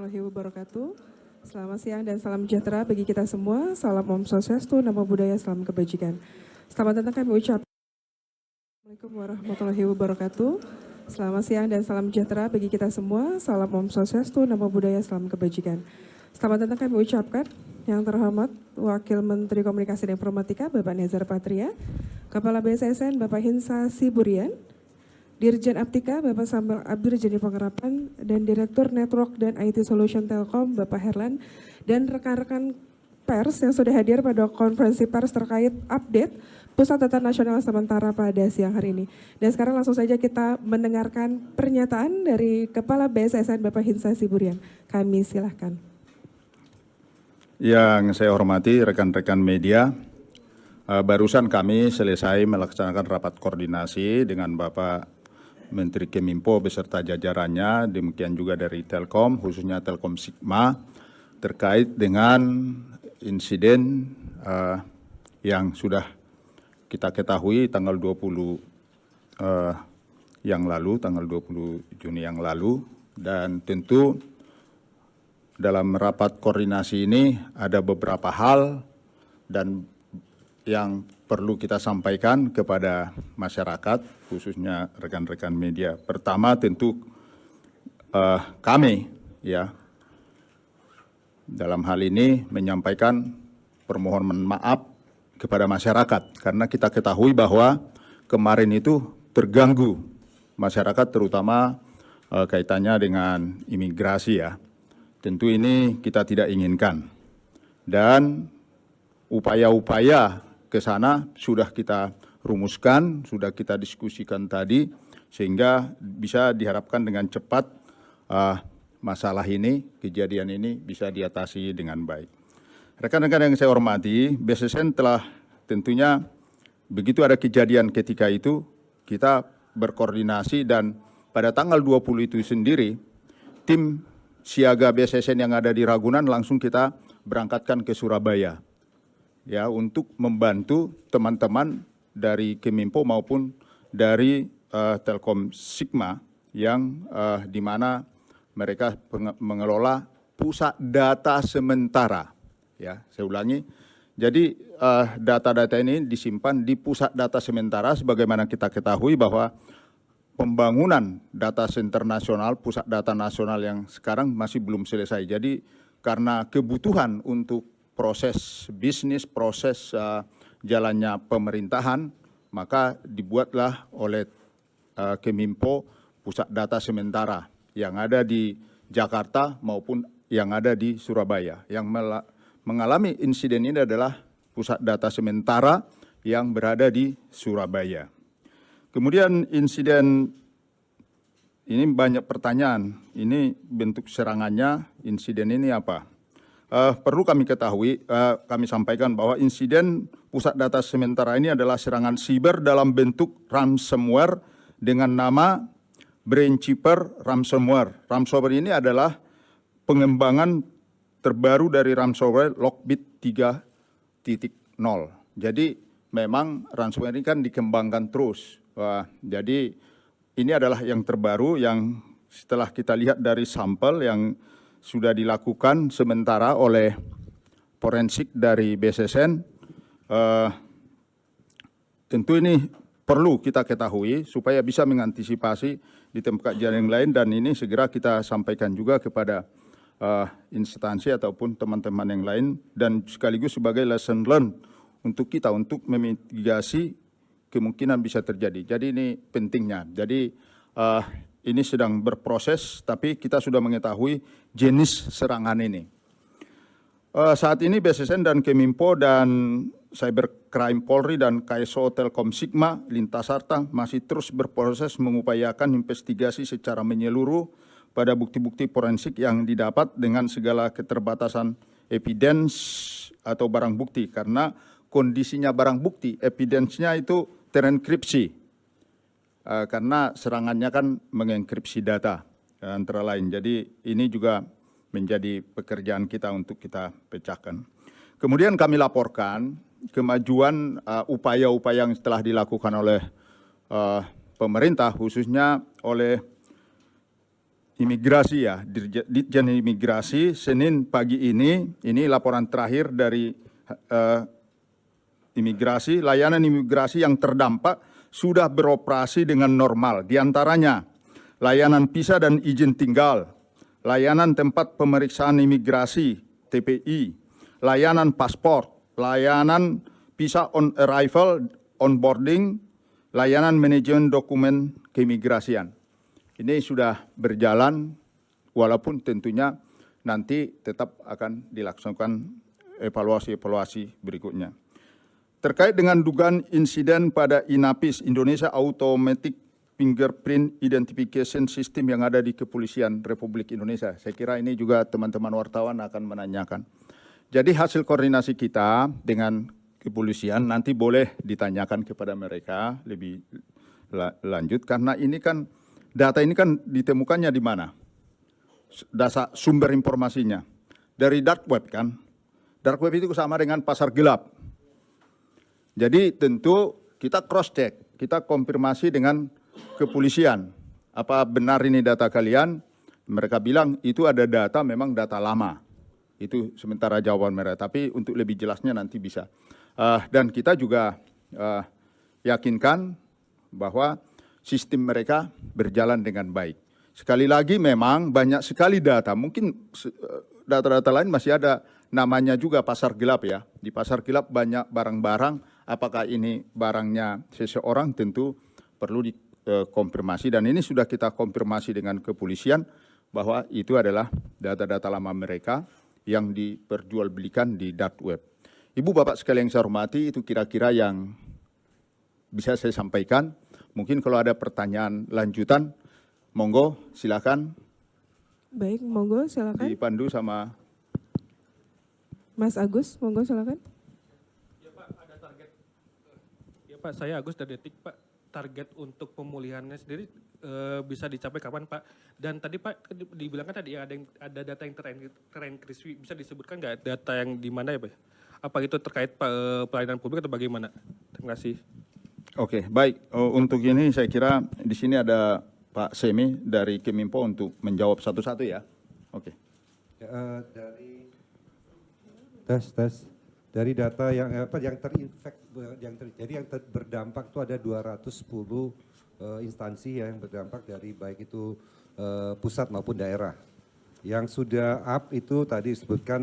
warahmatullahi wabarakatuh. Selamat siang dan salam sejahtera bagi kita semua. Salam Om Swastiastu, Namo Buddhaya, salam kebajikan. Selamat datang kami ucap. Assalamualaikum warahmatullahi wabarakatuh. Selamat siang dan salam sejahtera bagi kita semua. Salam Om Swastiastu, Namo Buddhaya, salam kebajikan. Selamat datang kami ucapkan yang terhormat Wakil Menteri Komunikasi dan Informatika Bapak Nezar Patria, Kepala BSSN Bapak Hinsa Siburian, Dirjen Aptika Bapak Samuel Abdur Jeni Pengerapan, dan Direktur Network dan IT Solution Telkom Bapak Herlan, dan rekan-rekan pers yang sudah hadir pada konferensi pers terkait update Pusat Data Nasional sementara pada siang hari ini. Dan sekarang langsung saja kita mendengarkan pernyataan dari Kepala BSSN Bapak Hinsa Siburian. Kami silahkan. Yang saya hormati rekan-rekan media, barusan kami selesai melaksanakan rapat koordinasi dengan Bapak Menteri Keminfo beserta jajarannya, demikian juga dari Telkom, khususnya Telkom Sigma, terkait dengan insiden yang sudah kita ketahui tanggal 20 tanggal 20 Juni yang lalu, dan tentu dalam rapat koordinasi ini ada beberapa hal dan yang perlu kita sampaikan kepada masyarakat, khususnya rekan-rekan media. Pertama tentu kami ya dalam hal ini menyampaikan permohonan maaf kepada masyarakat, karena kita ketahui bahwa kemarin itu terganggu masyarakat, terutama kaitannya dengan imigrasi ya. Tentu ini kita tidak inginkan, dan upaya-upaya ke sana sudah kita rumuskan, sudah kita diskusikan tadi, sehingga bisa diharapkan dengan cepat masalah ini, kejadian ini bisa diatasi dengan baik. Rekan-rekan yang saya hormati, BSSN telah tentunya begitu ada kejadian ketika itu, kita berkoordinasi, dan pada tanggal 20 itu sendiri, tim siaga BSSN yang ada di Ragunan langsung kita berangkatkan ke Surabaya, ya, untuk membantu teman-teman dari Keminfo maupun dari Telkom Sigma yang di mana mereka mengelola pusat data sementara. Ya, saya ulangi. Jadi data-data ini disimpan di pusat data sementara, sebagaimana kita ketahui bahwa pembangunan data center nasional, pusat data nasional yang sekarang masih belum selesai. Jadi karena kebutuhan untuk proses bisnis, proses jalannya pemerintahan, maka dibuatlah oleh Keminfo pusat data sementara yang ada di Jakarta maupun yang ada di Surabaya. Yang mengalami insiden ini adalah pusat data sementara yang berada di Surabaya. Kemudian insiden ini banyak pertanyaan, ini bentuk serangannya, insiden ini apa? Perlu kami ketahui, kami sampaikan bahwa insiden pusat data sementara ini adalah serangan siber dalam bentuk ransomware dengan nama Brainkeeper Ransomware. Ransomware ini adalah pengembangan terbaru dari ransomware Lockbit 3.0. Jadi memang ransomware ini kan dikembangkan terus. Jadi ini adalah yang terbaru yang setelah kita lihat dari sampel yang sudah dilakukan sementara oleh forensik dari BSSN, tentu ini perlu kita ketahui supaya bisa mengantisipasi di tempat kejadian yang lain, dan ini segera kita sampaikan juga kepada instansi ataupun teman-teman yang lain, dan sekaligus sebagai lesson learned untuk kita untuk memitigasi kemungkinan bisa terjadi. Jadi ini pentingnya. Jadi ini sedang berproses, tapi kita sudah mengetahui jenis serangan ini. Saat ini BSSN dan Keminfo dan Cybercrime Polri dan KSO Telkom Sigma Lintasarta masih terus berproses mengupayakan investigasi secara menyeluruh pada bukti-bukti forensik yang didapat dengan segala keterbatasan evidence atau barang bukti, karena kondisinya barang bukti, evidence-nya itu terenkripsi, karena serangannya kan mengenkripsi data antara lain. Jadi ini juga menjadi pekerjaan kita untuk kita pecahkan. Kemudian kami laporkan kemajuan upaya-upaya yang telah dilakukan oleh pemerintah, khususnya oleh Imigrasi ya, Ditjen Imigrasi, Senin pagi ini laporan terakhir dari imigrasi, layanan imigrasi yang terdampak sudah beroperasi dengan normal. Di antaranya layanan visa dan izin tinggal, layanan tempat pemeriksaan imigrasi (TPI), layanan paspor, layanan visa on arrival, onboarding, layanan manajemen dokumen keimigrasian. Ini sudah berjalan, walaupun tentunya nanti tetap akan dilaksanakan evaluasi-evaluasi berikutnya. Terkait dengan dugaan insiden pada INAPIS, Indonesia Automatic Fingerprint Identification System yang ada di Kepolisian Republik Indonesia. Saya kira ini juga teman-teman wartawan akan menanyakan. Jadi hasil koordinasi kita dengan kepolisian nanti boleh ditanyakan kepada mereka lebih lanjut, karena ini kan data ini kan ditemukannya di mana? Dasar sumber informasinya dari dark web kan. Dark web itu sama dengan pasar gelap. Jadi tentu kita cross check, kita konfirmasi dengan kepolisian. Apa benar ini data kalian? Mereka bilang itu ada data, memang data lama. Itu sementara jawaban mereka, tapi untuk lebih jelasnya nanti bisa. Dan kita juga yakinkan bahwa sistem mereka berjalan dengan baik. Sekali lagi memang banyak sekali data, mungkin data-data lain masih ada namanya juga pasar gelap ya. Di pasar gelap banyak barang-barang, apakah ini barangnya seseorang tentu perlu dikonfirmasi, dan ini sudah kita konfirmasi dengan kepolisian bahwa itu adalah data-data lama mereka yang diperjualbelikan di dark web. Ibu Bapak sekalian yang saya hormati, itu kira-kira yang bisa saya sampaikan. Mungkin kalau ada pertanyaan lanjutan, monggo silakan. Baik, monggo silakan. Dipandu sama Mas Agus, monggo silakan. Ya Pak, ada target. Ya Pak, saya Agus dari Detik Pak. Target untuk pemulihannya sendiri bisa dicapai kapan Pak? Dan tadi Pak dibilangkan tadi ya ada data yang terenkripsi, bisa disebutkan nggak data yang di mana ya Pak? Apa itu terkait pelayanan publik atau bagaimana? Terima kasih. Oke, baik. Untuk ini saya kira di sini ada Pak Semi dari Keminfo untuk menjawab satu-satu ya. Oke. Ya, dari tes dari data yang berdampak itu ada 210 instansi yang berdampak dari baik itu pusat maupun daerah. Yang sudah up itu tadi disebutkan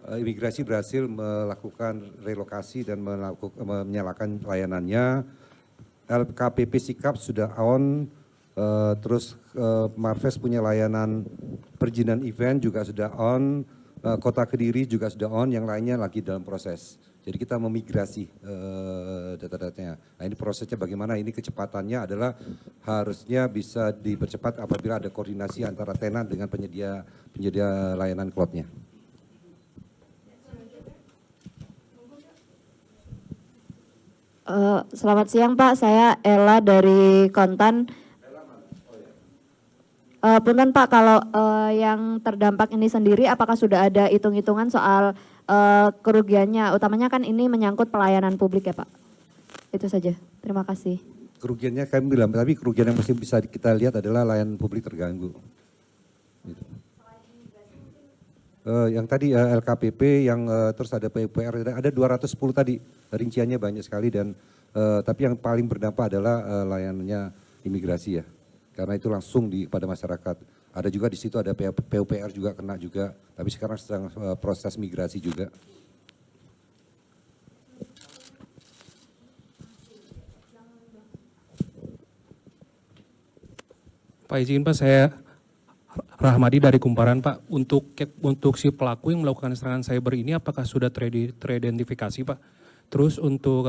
imigrasi berhasil melakukan relokasi dan menyalakan layanannya. LKPP Sikap sudah on, terus Marves punya layanan perizinan event juga sudah on, Kota Kediri juga sudah on, yang lainnya lagi dalam proses. Jadi kita memigrasi data-datanya. Nah ini prosesnya bagaimana, ini kecepatannya adalah harusnya bisa dipercepat apabila ada koordinasi antara tenan dengan penyedia layanan cloud-nya. Selamat siang Pak, saya Ella dari Kontan. Punten Pak, kalau yang terdampak ini sendiri apakah sudah ada hitung-hitungan soal kerugiannya? Utamanya kan ini menyangkut pelayanan publik ya Pak. Itu saja, terima kasih. Kerugiannya kami bilang, tapi kerugian yang masih bisa kita lihat adalah layanan publik terganggu. Gitu. Yang tadi LKPP, yang terus ada PUPR, ada 210 tadi, rinciannya banyak sekali, dan tapi yang paling berdampak adalah layanannya imigrasi ya, karena itu langsung pada masyarakat. Ada juga di situ ada PUPR juga kena juga, tapi sekarang sedang proses migrasi juga. Pak izin Pak, saya Rahmadi dari Kumparan Pak. Untuk si pelaku yang melakukan serangan cyber ini apakah sudah teridentifikasi Pak? Terus untuk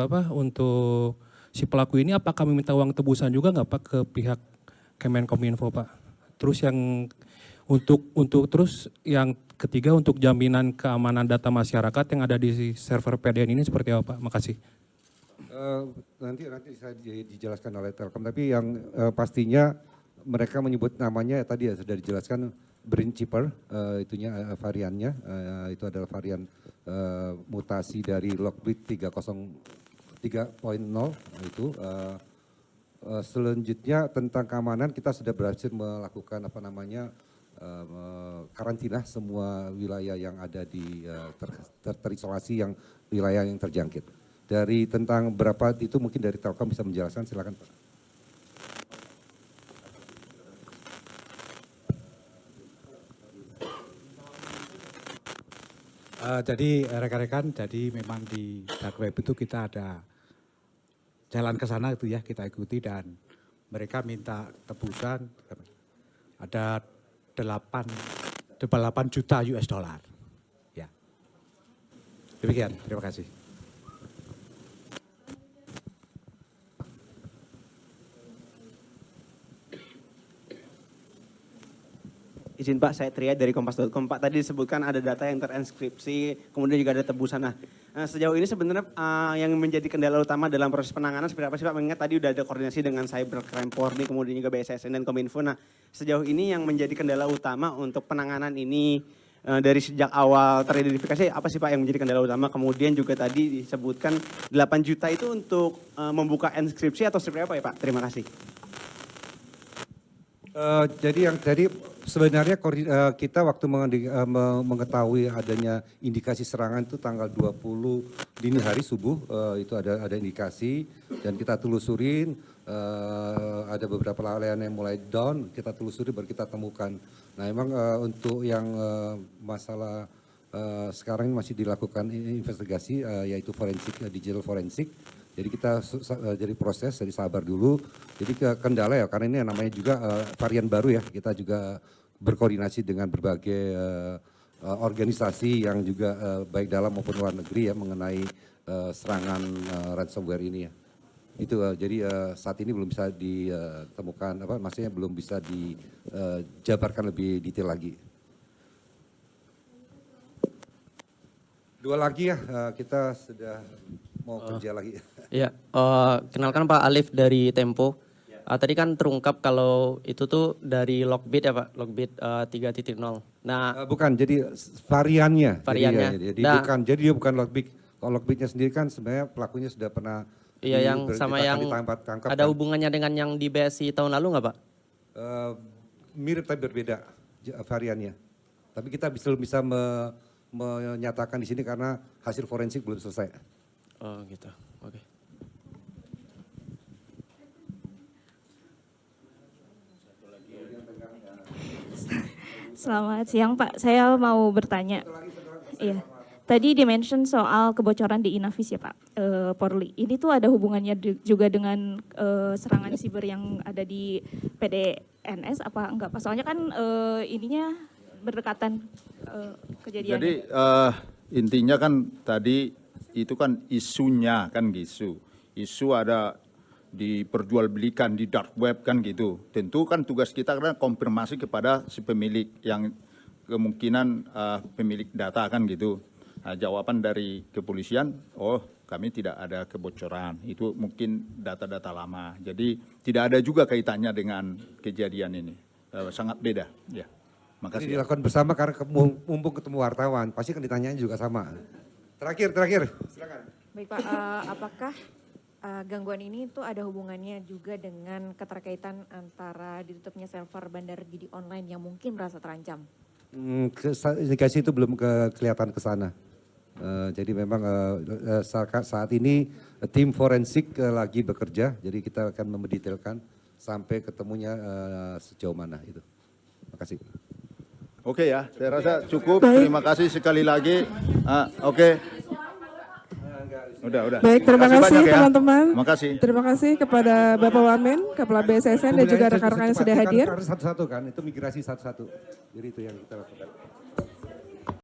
si pelaku ini apakah meminta uang tebusan juga nggak Pak ke pihak Kemenkominfo Pak? Terus yang ketiga untuk jaminan keamanan data masyarakat yang ada di server PDN ini seperti apa Pak? Makasih. Nanti saya dijelaskan oleh Telkom, tapi yang pastinya mereka menyebut namanya tadi ya sudah dijelaskan Brain Chipper, itunya variannya, itu adalah varian mutasi dari Lockbit 3.0 itu. Selanjutnya tentang keamanan kita sudah berhasil melakukan karantina semua wilayah yang ada di terisolasi yang wilayah yang terjangkit. Dari tentang berapa itu mungkin dari Telkom bisa menjelaskan, silakan Pak. Jadi rekan-rekan, jadi memang di dark web itu kita ada jalan ke sana itu ya, kita ikuti dan mereka minta tebusan ada 8 juta US dollar. Ya. Demikian, terima kasih. Izin Pak, saya Tria dari Kompas.com. Pak, tadi disebutkan ada data yang terenskripsi, kemudian juga ada tebusan. Nah, sejauh ini sebenarnya yang menjadi kendala utama dalam proses penanganan seperti apa sih Pak? Mengingat tadi udah ada koordinasi dengan Cybercrime Polri, kemudian juga BSSN dan Kominfo. Nah, sejauh ini yang menjadi kendala utama untuk penanganan ini dari sejak awal teridentifikasi apa sih Pak yang menjadi kendala utama? Kemudian juga tadi disebutkan 8 juta itu untuk membuka enskripsi atau seperti apa ya Pak? Terima kasih. Jadi yang tadi sebenarnya kita waktu mengetahui adanya indikasi serangan itu tanggal 20 dini hari subuh itu ada indikasi dan kita telusurin ada beberapa layanan yang mulai down, kita telusuri baru kita temukan. Nah memang untuk yang masalah sekarang masih dilakukan investigasi yaitu forensik, digital forensik. Jadi kita jadi proses, jadi sabar dulu. Jadi kendala ya karena ini namanya juga varian baru ya. Kita juga berkoordinasi dengan berbagai organisasi yang juga baik dalam maupun luar negeri ya mengenai serangan ransomware ini ya. Itu jadi saat ini belum bisa ditemukan maksudnya belum bisa dijabarkan lebih detail lagi. Dua lagi ya kita sudah mau kerja lagi. Iya, kenalkan Pak Alif dari Tempo. Tadi kan terungkap kalau itu tuh dari Lockbit ya Pak, Lockbit 3.0. Nah, bukan, jadi variannya. Variannya. Jadi dia bukan Lockbit. Kalau Lockbitnya sendiri kan sebenarnya pelakunya sudah pernah iya yang sama yang ditangkap, ada kan? hubungannya dengan yang di BSI tahun lalu nggak Pak? Mirip tapi berbeda variannya. Tapi kita belum bisa menyatakan di sini karena hasil forensik belum selesai. Oh gitu, oke. Selamat siang Pak, saya mau bertanya. Iya, tadi dimention soal kebocoran di Inavis ya Pak, Polri. Ini tuh ada hubungannya juga dengan serangan siber yang ada di PDNS apa enggak Pak? Soalnya kan ininya berdekatan kejadiannya. Jadi intinya kan tadi itu kan isunya kan gitu. Isu ada diperjualbelikan di dark web kan gitu. Tentu kan tugas kita karena konfirmasi kepada si pemilik yang kemungkinan pemilik data kan gitu. Nah, jawaban dari kepolisian, oh kami tidak ada kebocoran. Itu mungkin data-data lama. Jadi tidak ada juga kaitannya dengan kejadian ini. Sangat beda. Ya. Makasih. Ini dilakukan bersama karena mumpung ketemu wartawan, pasti kan ditanyanya juga sama. Terakhir, silakan. Baik Pak, apakah gangguan ini itu ada hubungannya juga dengan keterkaitan antara ditutupnya server Bandar Judi Online yang mungkin merasa terancam? Indikasi itu belum kelihatan ke sana. Jadi memang saat ini tim forensik lagi bekerja, jadi kita akan mendetailkan sampai ketemunya sejauh mana itu. Terima kasih. Oke ya, saya rasa cukup. Terima kasih sekali lagi. Oke. Udah. Baik, terima kasih banyak ya. teman-teman. Makasih. Terima kasih kepada Bapak Wamen, Kepala BSSN dan juga rekan-rekan yang sudah hadir. Satu-satu kan, itu migrasi satu-satu. Jadi itu yang kita lakukan.